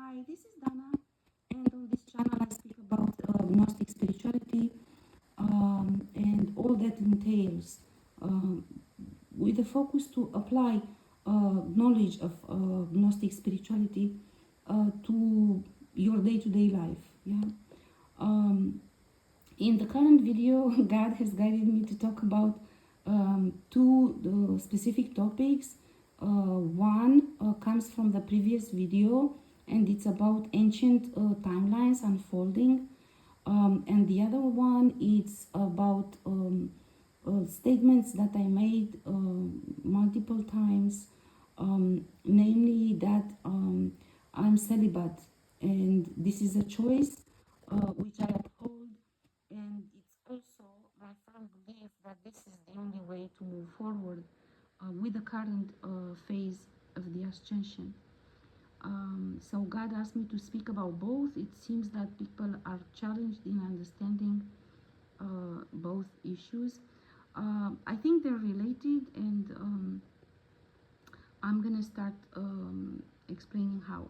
Hi, this is Dana, and on this channel I speak about Gnostic spirituality and all that entails, um, with a focus to apply knowledge of Gnostic spirituality to your day-to-day life. Yeah. Um, in the current video, God has guided me to talk about two specific topics. One comes from the previous video, and it's about ancient timelines unfolding. And the other one is about statements that I made multiple times, namely that I'm celibate, and this is a choice which I uphold, and it's also my firm belief that this is the only way to move forward with the current phase of the ascension. So God asked me to speak about both. It seems that people are challenged in understanding both issues. I think they're related, and I'm gonna start explaining how.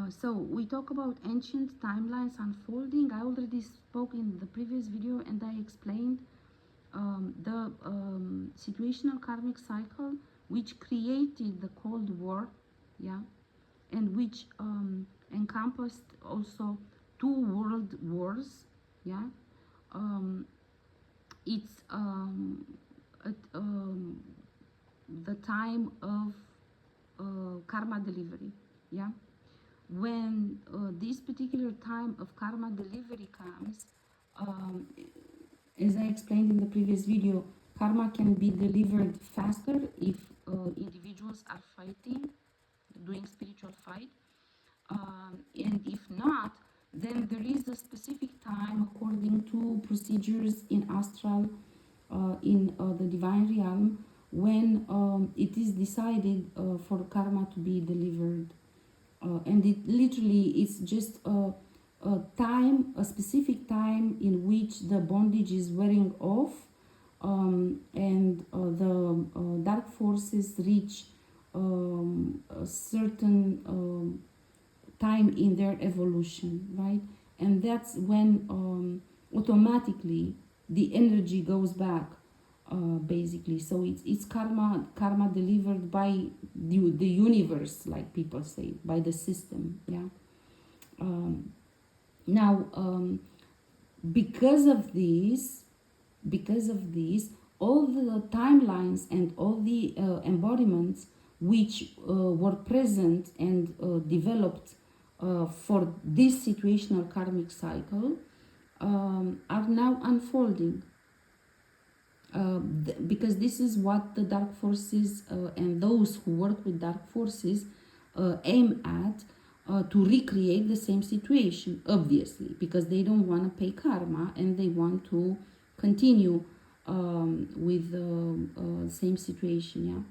So we talk about ancient timelines unfolding. I already spoke in the previous video, and I explained the situational karmic cycle which created the Cold War, yeah, and which encompassed also two world wars, yeah. Um, it's at the time of karma delivery, yeah. When this particular time of karma delivery comes, um, as I explained in the previous video, karma can be delivered faster if individuals are fighting, doing spiritual fight, and if not, then there is a specific time according to procedures in astral, in the divine realm, when it is decided for karma to be delivered. And it literally is just a time, a specific time in which the bondage is wearing off, and the dark forces reach a certain time in their evolution, right? And that's when automatically the energy goes back, basically. So it's karma delivered by the universe, like people say, by the system, yeah. um, Now, because of this, all the timelines and all the embodiments which were present and developed for this situational karmic cycle are now unfolding, because this is what the dark forces and those who work with dark forces aim at, to recreate the same situation, obviously, because they don't want to pay karma and they want to continue with the same situation, yeah.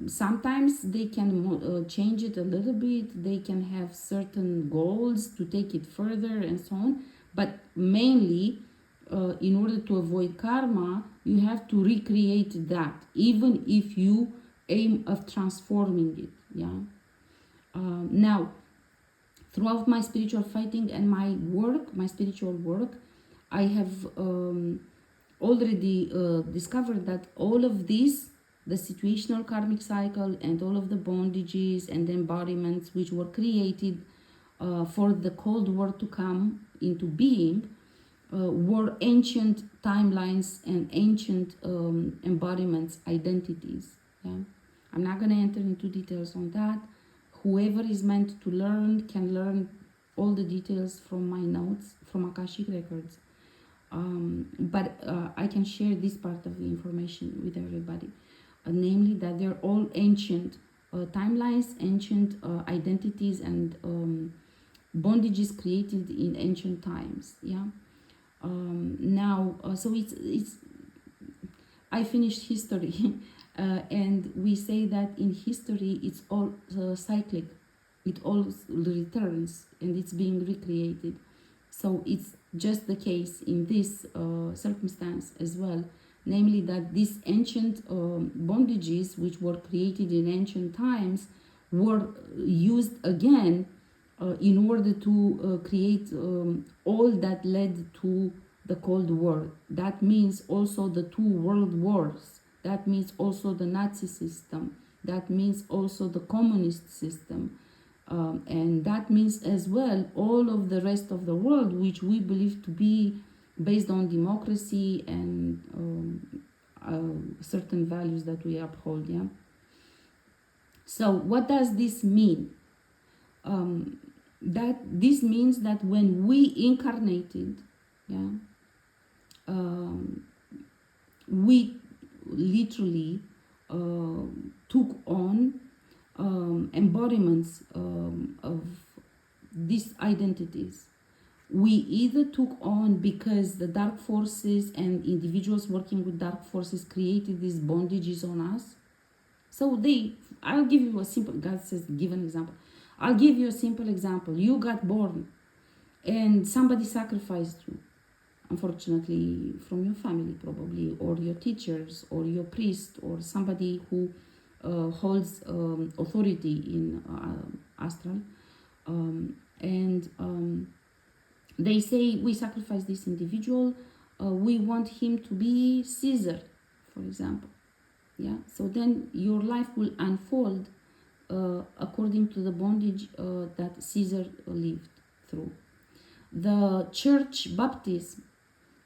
Sometimes they can change it a little bit, they can have certain goals to take it further and so on, but mainly, in order to avoid karma, you have to recreate that, even if you aim of transforming it, yeah. Now, throughout my spiritual fighting and my work, my spiritual work, I have already discovered that all of this, the situational karmic cycle and all of the bondages and embodiments which were created for the Cold War to come into being, were ancient timelines and ancient embodiments, identities. Yeah, I'm not going to enter into details on that. Whoever is meant to learn can learn all the details from my notes from Akashic records. But I can share this part of the information with everybody, namely that they're all ancient timelines, ancient identities, and bondages created in ancient times. Yeah. Now, so it's I finished history, and we say that in history it's all cyclic, it all returns and it's being recreated. So it's just the case in this circumstance as well, namely that these ancient bondages which were created in ancient times were used again in order to create all that led to the Cold War. That means also the two world wars. That means also the Nazi system. That means also the communist system. And that means as well all of the rest of the world, which we believe to be based on democracy and certain values that we uphold. Yeah. So what does this mean? That this means that when we incarnated, yeah, we literally took on embodiments of these identities. We either took on because the dark forces and individuals working with dark forces created these bondages on us. So I'll give you a simple, God says, give an example. I'll give you a simple example. You got born and somebody sacrificed you, unfortunately, from your family probably, or your teachers, or your priest, or somebody who holds authority in astral. They say, we sacrifice this individual, we want him to be Caesar, for example. Yeah, so then your life will unfold according to the bondage that Caesar lived through. The church baptism,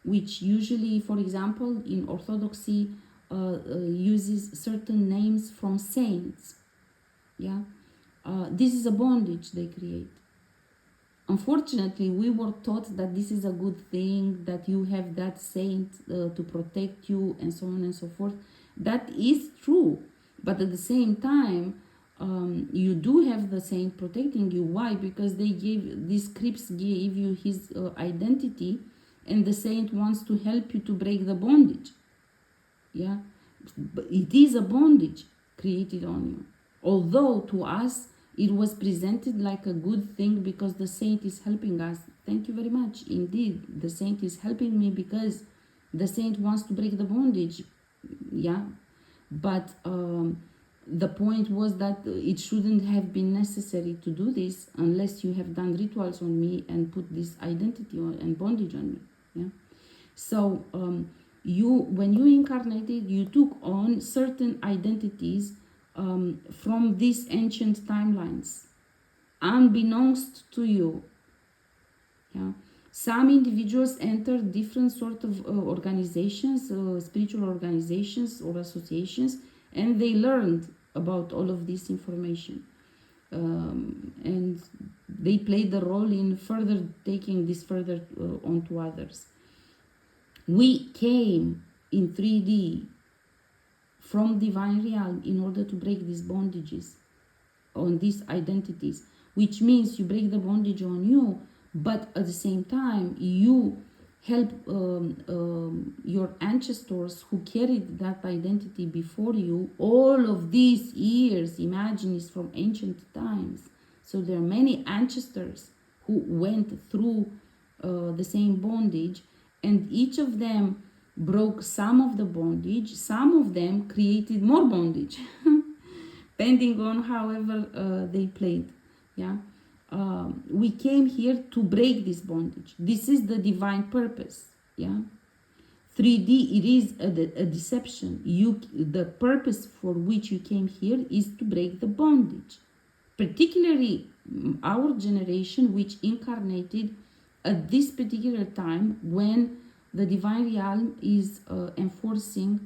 which usually, for example, in Orthodoxy, uses certain names from saints. Yeah, this is a bondage they create. Unfortunately, we were taught that this is a good thing, that you have that saint to protect you, and so on and so forth. That is true, but at the same time, you do have the saint protecting you. Why? Because these scripts gave you his identity, and the saint wants to help you to break the bondage. Yeah, but it is a bondage created on you. Although to us it was presented like a good thing because the saint is helping us. Thank you very much. Indeed, the saint is helping me because the saint wants to break the bondage. Yeah, but the point was that it shouldn't have been necessary to do this unless you have done rituals on me and put this identity and bondage on me. Yeah, so when you incarnated, you took on certain identities from these ancient timelines, unbeknownst to you. Yeah. Some individuals enter different sort of organizations, spiritual organizations or associations, and they learned about all of this information. And they played the role in further taking this further onto others. We came in 3D from divine realm in order to break these bondages on these identities, which means you break the bondage on you, but at the same time you help your ancestors who carried that identity before you all of these years. Imagine, it's from ancient times, so there are many ancestors who went through the same bondage, and each of them broke some of the bondage, some of them created more bondage depending on however they played. Yeah, we came here to break this bondage. This is the divine purpose. Yeah, 3D, it is a deception. The purpose for which you came here is to break the bondage, particularly our generation, which incarnated at this particular time when the divine realm is enforcing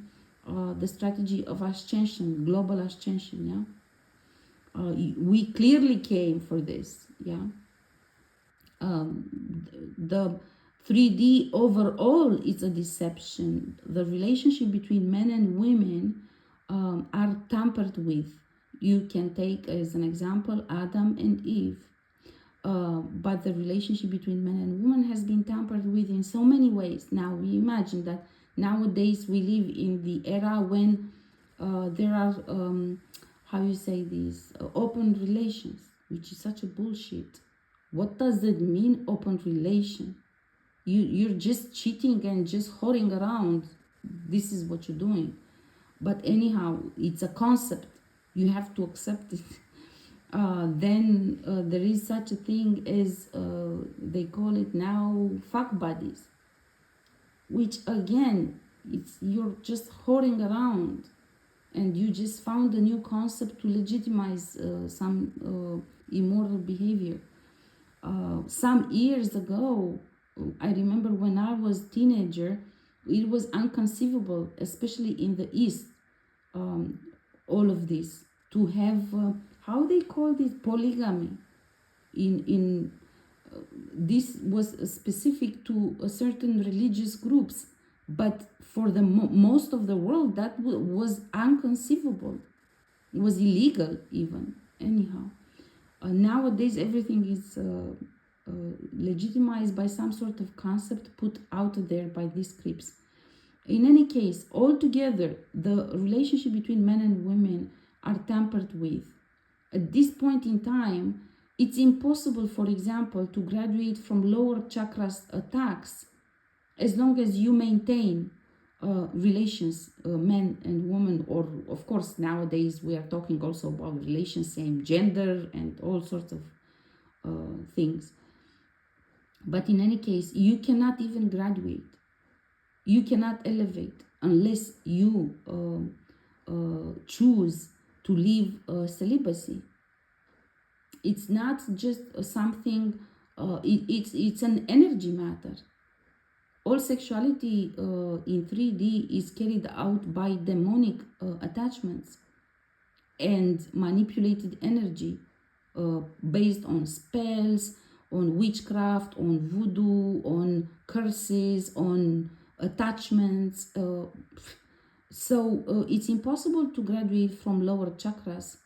the strategy of ascension, global ascension. Yeah, we clearly came for this. Yeah, the 3D overall is a deception. The relationship between men and women are tampered with. You can take as an example Adam and Eve. But the relationship between men and women has been tampered with in so many ways. Now we imagine that nowadays we live in the era when there are, how you say this, open relations, which is such a bullshit. What does it mean, open relation? You're just cheating and just whoring around. This is what you're doing. But anyhow, it's a concept. You have to accept it. Then there is such a thing as they call it now fuck buddies, which again, it's you're just whoring around, and you just found a new concept to legitimize some immoral behavior. Some years ago, I remember when I was teenager, it was inconceivable, especially in the East, um, all of this to have how they call it polygamy. In this was specific to a certain religious groups, but for the most of the world that was inconceivable. It was illegal even. Anyhow, nowadays everything is legitimized by some sort of concept put out there by these scripts. In any case, altogether, the relationship between men and women are tampered with. At this point in time, it's impossible, for example, to graduate from lower chakras attacks as long as you maintain relations, men and women, or of course, nowadays we are talking also about relations, same gender, and all sorts of things. But in any case, you cannot even graduate. You cannot elevate unless you choose to live celibacy. It's not just something, it's an energy matter. All sexuality in 3D is carried out by demonic attachments and manipulated energy based on spells, on witchcraft, on voodoo, on curses, on attachments. So it's impossible to graduate from lower chakras,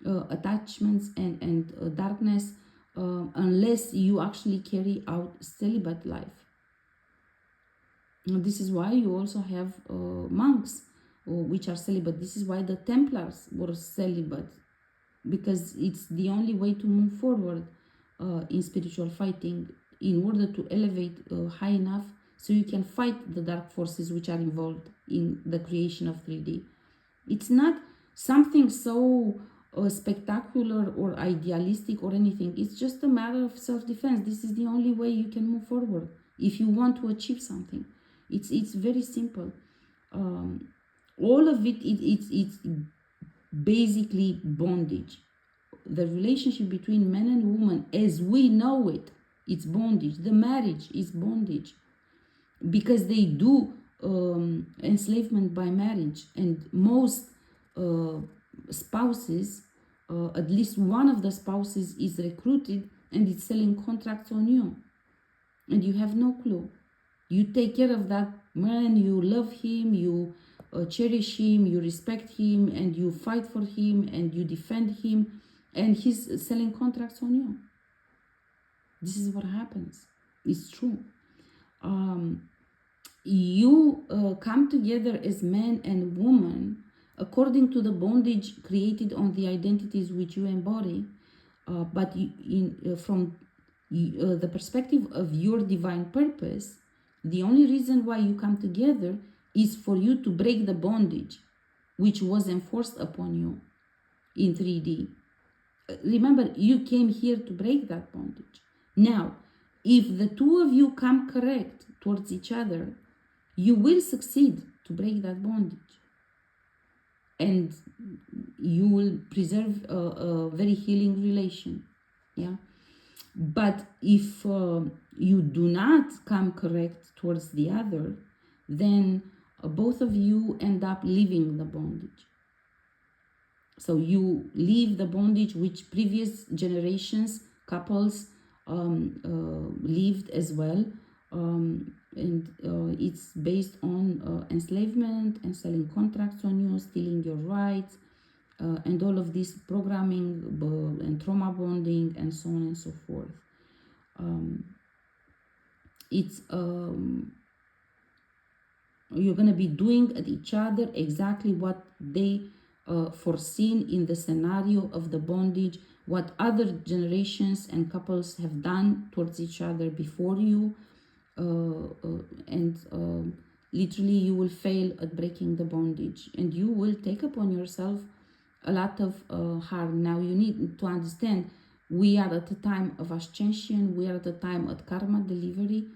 attachments, and darkness unless you actually carry out celibate life. This is why you also have monks which are celibate. This is why the Templars were celibate, because it's the only way to move forward in spiritual fighting, in order to elevate high enough so you can fight the dark forces which are involved in the creation of 3D. It's not something so spectacular or idealistic or anything. It's just a matter of self-defense. This is the only way you can move forward if you want to achieve something. It's very simple. All of it's basically bondage. The relationship between man and woman as we know it, it's bondage. The marriage is bondage, because they do enslavement by marriage, and most spouses, at least one of the spouses is recruited and it's selling contracts on you, and you have no clue. You take care of that man, you love him, you cherish him, you respect him, and you fight for him, and you defend him, and he's selling contracts on you. This is what happens. It's true. You come together as man and woman according to the bondage created on the identities which you embody, but from the perspective of your divine purpose, the only reason why you come together is for you to break the bondage which was enforced upon you in 3D. Remember, you came here to break that bondage. Now, if the two of you come correct towards each other, you will succeed to break that bondage. And you will preserve a very healing relation. Yeah. But if you do not come correct towards the other, then both of you end up leaving the bondage. So you leave the bondage which previous generations, couples lived as well. And it's based on enslavement and selling contracts on you, stealing your rights, and all of this programming and trauma bonding and so on and so forth. You're going to be doing at each other exactly what they foreseen in the scenario of the bondage, what other generations and couples have done towards each other before you, and literally you will fail at breaking the bondage, and you will take upon yourself a lot of harm. Now you need to understand, we are at a time of ascension, we are at a time of karma delivery.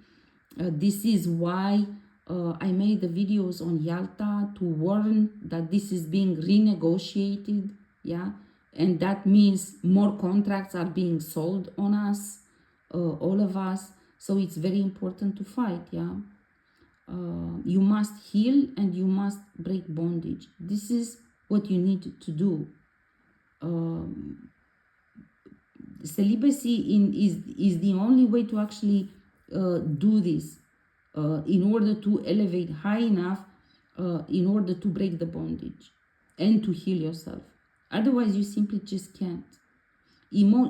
This is why I made the videos on Yalta, to warn that this is being renegotiated, yeah, and that means more contracts are being sold on us, all of us. So it's very important to fight, yeah. You must heal and you must break bondage. This is what you need to do. Celibacy is the only way to actually do this, in order to elevate high enough, in order to break the bondage and to heal yourself. Otherwise, you simply just can't.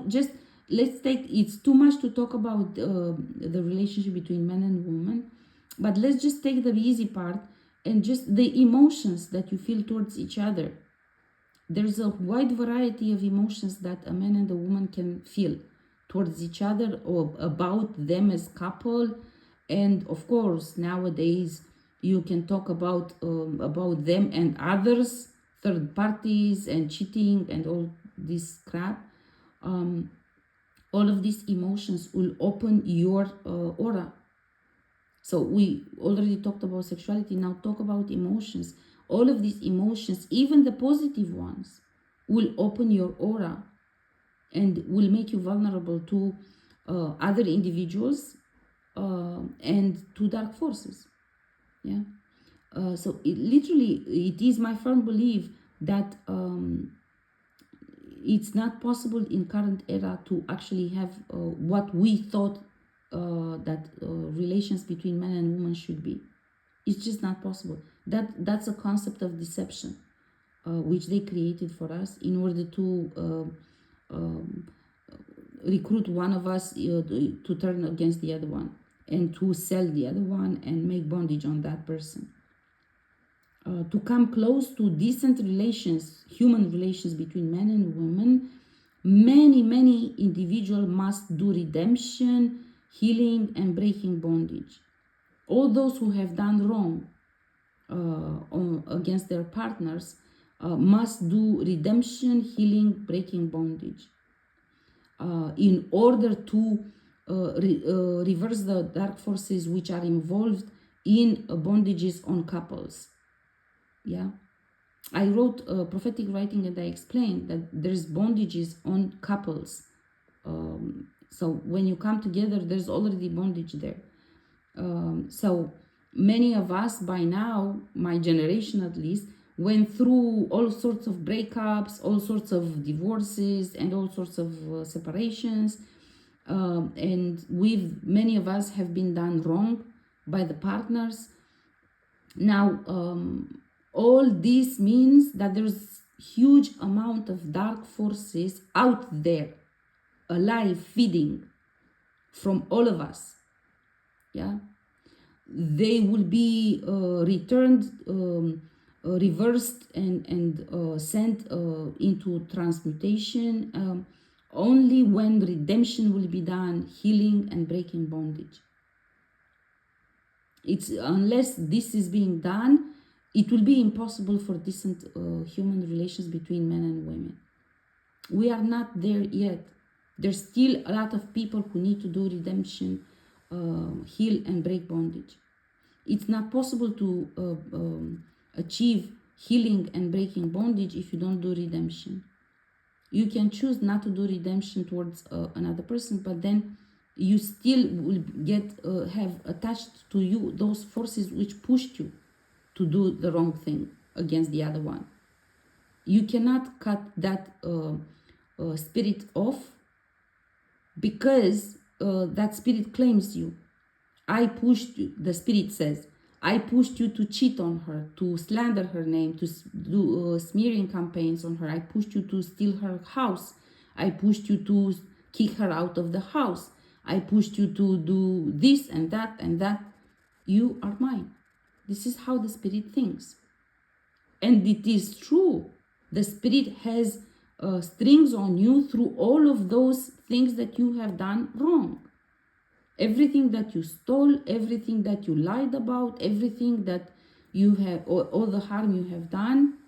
Just let's take, it's too much to talk about the relationship between man and woman, but let's just take the easy part and just the emotions that you feel towards each other. There's a wide variety of emotions that a man and a woman can feel towards each other or about them as couple. And of course, nowadays you can talk about them and others, third parties and cheating and all this crap. All of these emotions will open your aura. So we already talked about sexuality, now talk about emotions. All of these emotions, even the positive ones, will open your aura and will make you vulnerable to other individuals and to dark forces. Yeah. So it is my firm belief that it's not possible in current era to actually have what we thought that relations between man and woman should be. It's just not possible. That's a concept of deception, which they created for us in order to recruit one of us to turn against the other one and to sell the other one and make bondage on that person. To come close to decent relations, human relations between men and women, many individuals must do redemption, healing, and breaking bondage. All those who have done wrong against their partners must do redemption, healing, breaking bondage, in order to reverse the dark forces which are involved in bondages on couples. Yeah, I wrote prophetic writing and I explained that there's bondages on couples. So when you come together, there's already bondage there. So many of us by now, my generation at least, went through all sorts of breakups, all sorts of divorces, and all sorts of separations. And many of us have been done wrong by the partners. Now, all this means that there's huge amount of dark forces out there, alive, feeding from all of us. Yeah, they will be returned, reversed, and sent into transmutation only when redemption will be done, healing and breaking bondage. It's unless this is being done, it will be impossible for decent human relations between men and women. We are not there yet. There's still a lot of people who need to do redemption, heal and break bondage. It's not possible to achieve healing and breaking bondage if you don't do redemption. You can choose not to do redemption towards another person, but then you still will have attached to you those forces which pushed you to do the wrong thing against the other one. You cannot cut that spirit off, because that spirit claims you. I pushed you, the spirit says, I pushed you to cheat on her, to slander her name, to do smearing campaigns on her. I pushed you to steal her house. I pushed you to kick her out of the house. I pushed you to do this and that and that. You are mine. This is how the spirit thinks. And it is true. The spirit has strings on you through all of those things that you have done wrong. Everything that you stole, everything that you lied about, everything that you have, all the harm you have done,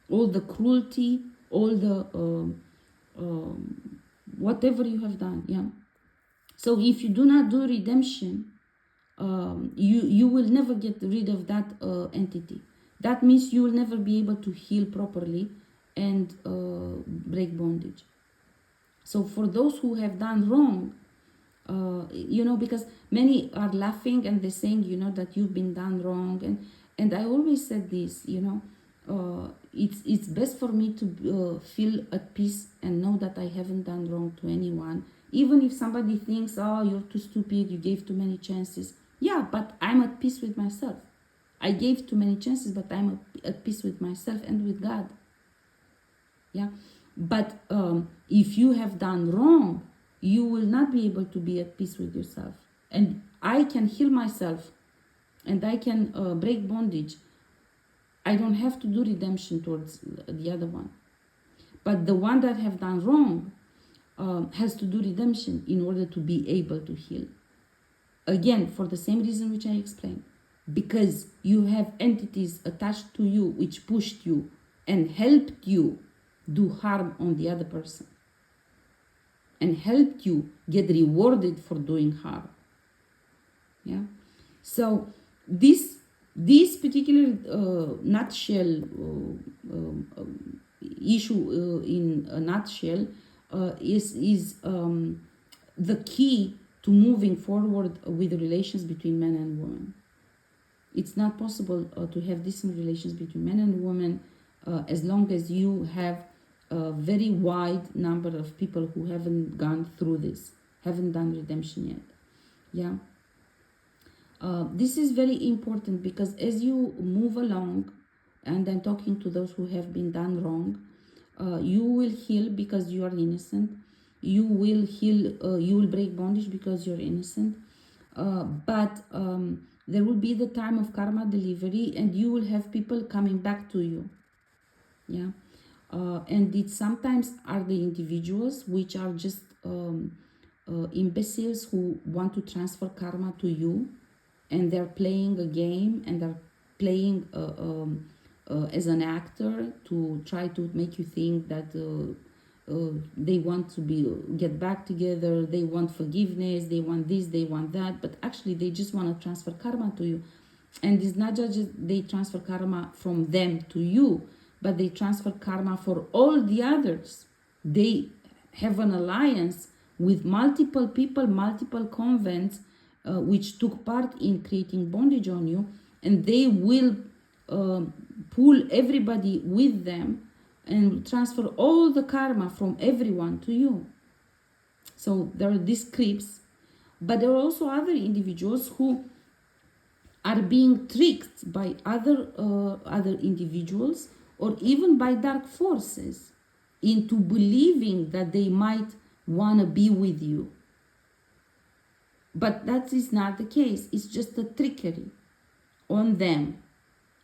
all the cruelty, all the whatever you have done. Yeah. So if you do not do redemption, you will never get rid of that entity. That means you will never be able to heal properly and break bondage. So for those who have done wrong, because many are laughing and they're saying, that you've been done wrong, and I always said this, it's best for me to feel at peace and know that I haven't done wrong to anyone, even if somebody thinks, oh, you're too stupid, you gave too many chances. Yeah, but I'm at peace with myself. I gave too many chances, but I'm at peace with myself and with God. Yeah, but if you have done wrong, you will not be able to be at peace with yourself. And I can heal myself, and I can break bondage. I don't have to do redemption towards the other one. But the one that have done wrong has to do redemption in order to be able to heal. Again, for the same reason which I explained. Because you have entities attached to you which pushed you and helped you do harm on the other person. And helped you get rewarded for doing harm. Yeah. So this particular nutshell issue in a nutshell is the key to moving forward with the relations between men and women. It's not possible to have decent relations between men and women as long as you have a very wide number of people who haven't gone through this, haven't done redemption yet. Yeah. This is very important because as you move along, and I'm talking to those who have been done wrong, you will heal because you are innocent. You will heal, you will break bondage because you're innocent. But there will be the time of karma delivery, and you will have people coming back to you. Yeah. And it sometimes are the individuals which are just imbeciles who want to transfer karma to you, and they're playing a game, and they're playing as an actor to try to make you think that they want to get back together, they want forgiveness, they want this, they want that, but actually they just want to transfer karma to you. And it's not just they transfer karma from them to you, but they transfer karma for all the others. They have an alliance with multiple people, multiple convents, which took part in creating bondage on you, and they will pull everybody with them and transfer all the karma from everyone to you. So there are these creeps, but there are also other individuals who are being tricked by other individuals or even by dark forces into believing that they might want to be with you. But that is not the case. It's just a trickery on them.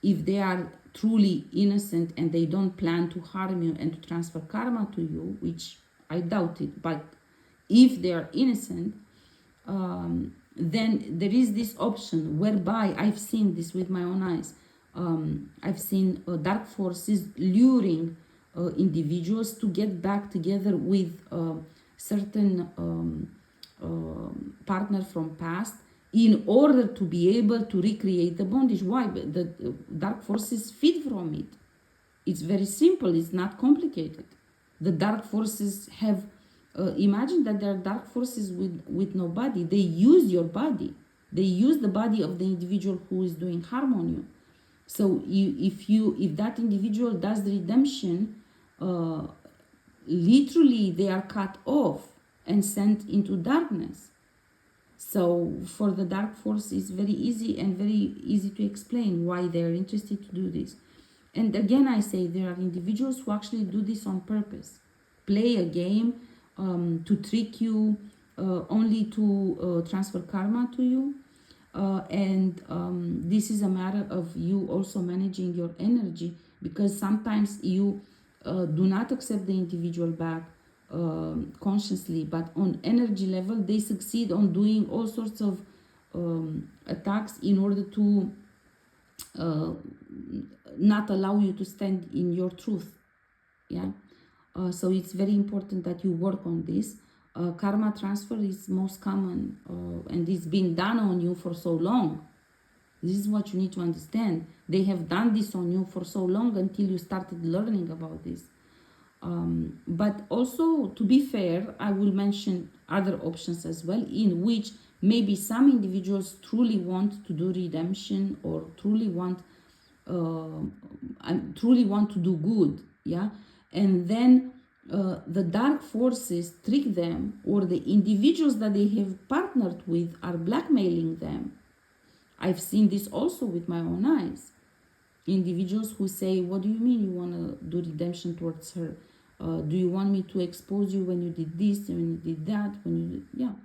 If they are truly innocent and they don't plan to harm you and to transfer karma to you, which I doubt it, but if they are innocent, then there is this option whereby I've seen this with my own eyes. I've seen dark forces luring individuals to get back together with certain partner from past in order to be able to recreate the bondage. Why? The dark forces feed from it. It's very simple. It's not complicated. The dark forces have imagine that there are dark forces with no body. They use your body. They use the body of the individual who is doing harm on you. So if that individual does the redemption, literally they are cut off and sent into darkness. So for the dark force, it's very easy and very easy to explain why they are interested to do this. And again, I say there are individuals who actually do this on purpose, play a game to trick you, only to transfer karma to you. And this is a matter of you also managing your energy, because sometimes you do not accept the individual back consciously, but on energy level they succeed on doing all sorts of attacks in order to not allow you to stand in your truth. Yeah. So it's very important that you work on this. Karma transfer is most common, and it's been done on you for so long. This is what you need to understand. They have done this on you for so long until you started learning about this. But also, to be fair, I will mention other options as well, in which maybe some individuals truly want to do redemption, or truly want to do good, yeah, and then the dark forces trick them, or the individuals that they have partnered with are blackmailing them. I've seen this also with my own eyes. Individuals who say, what do you mean you want to do redemption towards her? Do you want me to expose you when you did this, when you did that, when you did, yeah.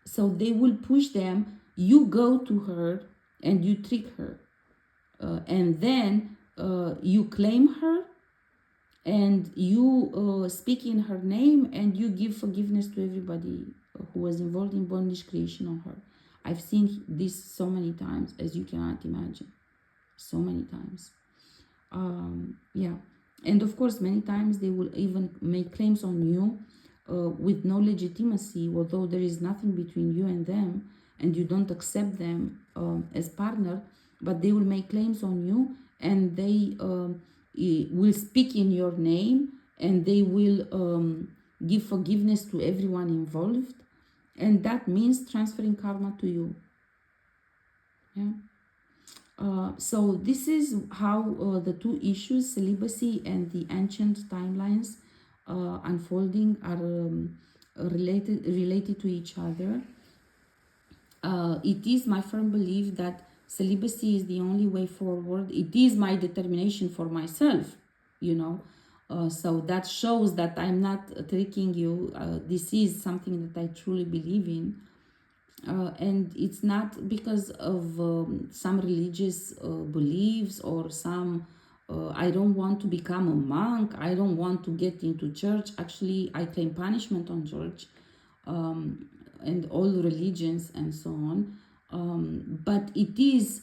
So they will push them. You go to her and you trick her. And then you claim her, and you speak in her name, and you give forgiveness to everybody who was involved in bondage creation on her. I've seen this so many times, as you cannot imagine. So many times. Yeah. And of course, many times they will even make claims on you with no legitimacy, although there is nothing between you and them, and you don't accept them as partner, but they will make claims on you, and they will speak in your name, and they will give forgiveness to everyone involved, and that means transferring karma to you. Yeah. So this is how the two issues, celibacy and the ancient timelines unfolding, are related to each other. It is my firm belief that celibacy is the only way forward. It is my determination for myself, you know. So that shows that I'm not tricking you. This is something that I truly believe in. And it's not because of some religious beliefs, or some I don't want to become a monk, I don't want to get into church. Actually, I claim punishment on church and all religions and so on. But it is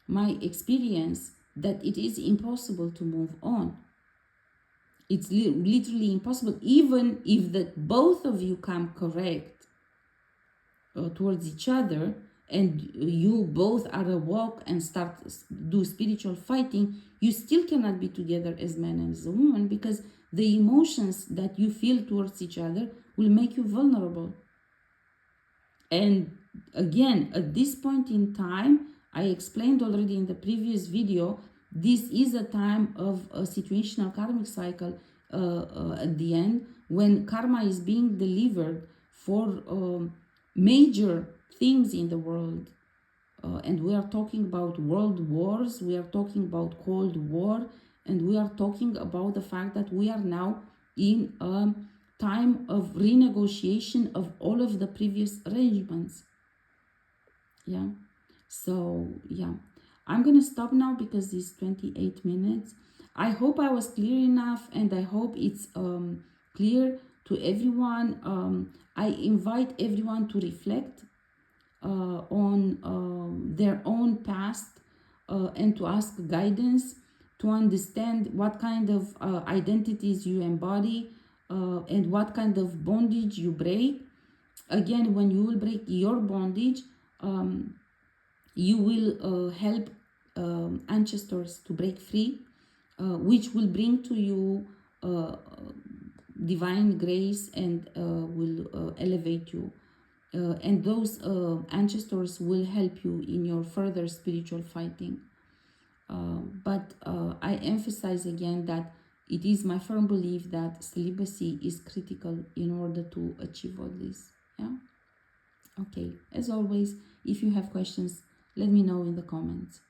my experience that it is impossible to move on. It's literally impossible, even if that both of you come correct towards each other, and you both are awoke and start do spiritual fighting. You still cannot be together as man and as a woman, because the emotions that you feel towards each other will make you vulnerable. And again, at this point in time, I explained already in the previous video, this is a time of a situational karmic cycle at the end, when karma is being delivered for major things in the world. And we are talking about world wars, we are talking about Cold War, and we are talking about the fact that we are now in a time of renegotiation of all of the previous arrangements. Yeah. So yeah, I'm gonna stop now because it's 28 minutes. I hope I was clear enough, and I hope it's clear to everyone. I invite everyone to reflect on their own past, and to ask guidance, to understand what kind of identities you embody, and what kind of bondage you break. Again, when you will break your bondage, you will help ancestors to break free, which will bring to you divine grace, and will elevate you. And those ancestors will help you in your further spiritual fighting. But I emphasize again that it is my firm belief that celibacy is critical in order to achieve all this. Yeah. Okay. As always, if you have questions, let me know in the comments.